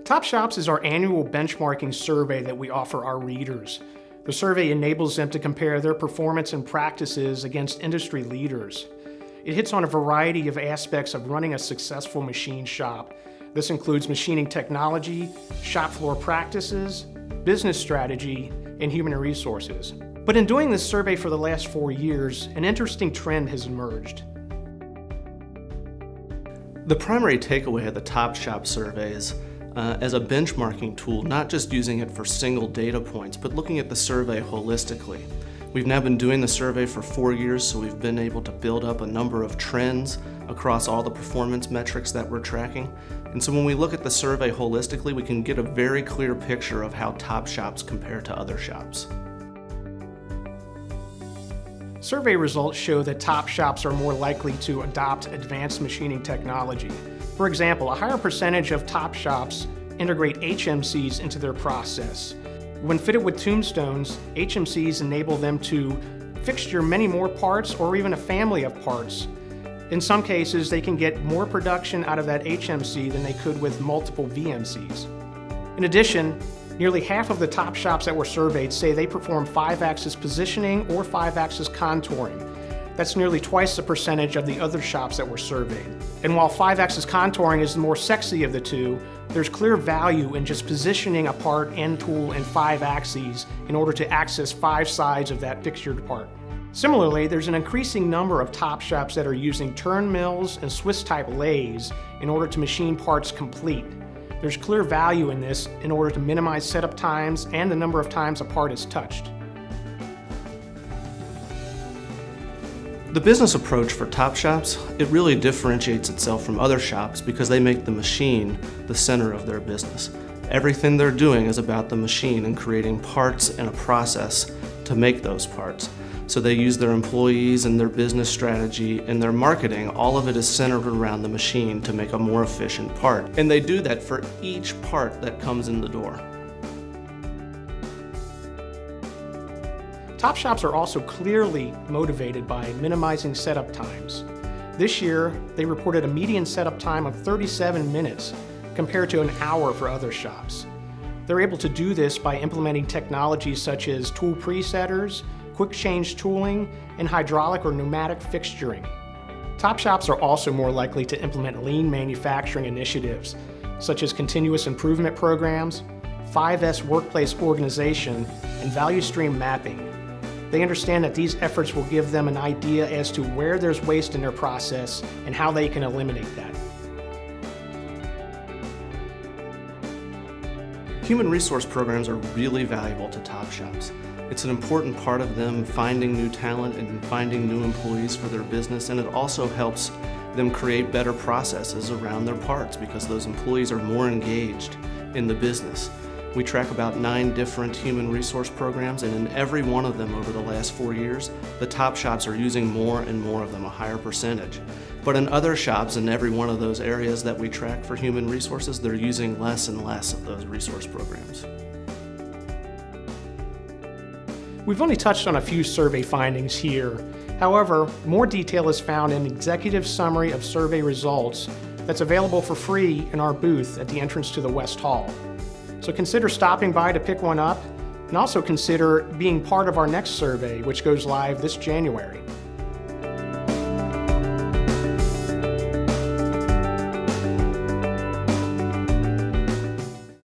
Top Shops is our annual benchmarking survey that we offer our readers. The survey enables them to compare their performance and practices against industry leaders. It hits on a variety of aspects of running a successful machine shop. This includes machining technology, shop floor practices, business strategy, and human resources. But in doing this survey for the last 4 years, an interesting trend has emerged. The primary takeaway of the Top Shop surveys as a benchmarking tool, not just using it for single data points, but looking at the survey holistically. We've now been doing the survey for 4 years, so we've been able to build up a number of trends across all the performance metrics that we're tracking. And so when we look at the survey holistically, we can get a very clear picture of how top shops compare to other shops. Survey results show that top shops are more likely to adopt advanced machining technology. For example, a higher percentage of top shops integrate HMCs into their process. When fitted with tombstones, HMCs enable them to fixture many more parts or even a family of parts. In some cases, they can get more production out of that HMC than they could with multiple VMCs. In addition, nearly half of the top shops that were surveyed say they perform 5-axis positioning or 5-axis contouring. That's nearly twice the percentage of the other shops that were surveyed. And while 5-axis contouring is the more sexy of the two, there's clear value in just positioning a part and tool in 5 axes in order to access 5 sides of that fixtured part. Similarly, there's an increasing number of top shops that are using turn mills and Swiss-type lathes in order to machine parts complete. There's clear value in this in order to minimize setup times and the number of times a part is touched. The business approach for top shops, it really differentiates itself from other shops because they make the machine the center of their business. Everything they're doing is about the machine and creating parts and a process to make those parts. So they use their employees and their business strategy and their marketing, all of it is centered around the machine to make a more efficient part. And they do that for each part that comes in the door. Top shops are also clearly motivated by minimizing setup times. This year, they reported a median setup time of 37 minutes compared to an hour for other shops. They're able to do this by implementing technologies such as tool presetters, quick change tooling, and hydraulic or pneumatic fixturing. Top shops are also more likely to implement lean manufacturing initiatives, such as continuous improvement programs, 5S workplace organization, and value stream mapping. They understand that these efforts will give them an idea as to where there's waste in their process and how they can eliminate that. Human resource programs are really valuable to top shops. It's an important part of them finding new talent and finding new employees for their business, and it also helps them create better processes around their parts because those employees are more engaged in the business. We track about 9 different human resource programs, and in every one of them over the last 4 years, the top shops are using more and more of them, a higher percentage. But in other shops, in every one of those areas that we track for human resources, they're using less and less of those resource programs. We've only touched on a few survey findings here. However, more detail is found in the executive summary of survey results that's available for free in our booth at the entrance to the West Hall. So consider stopping by to pick one up, and also consider being part of our next survey, which goes live this January.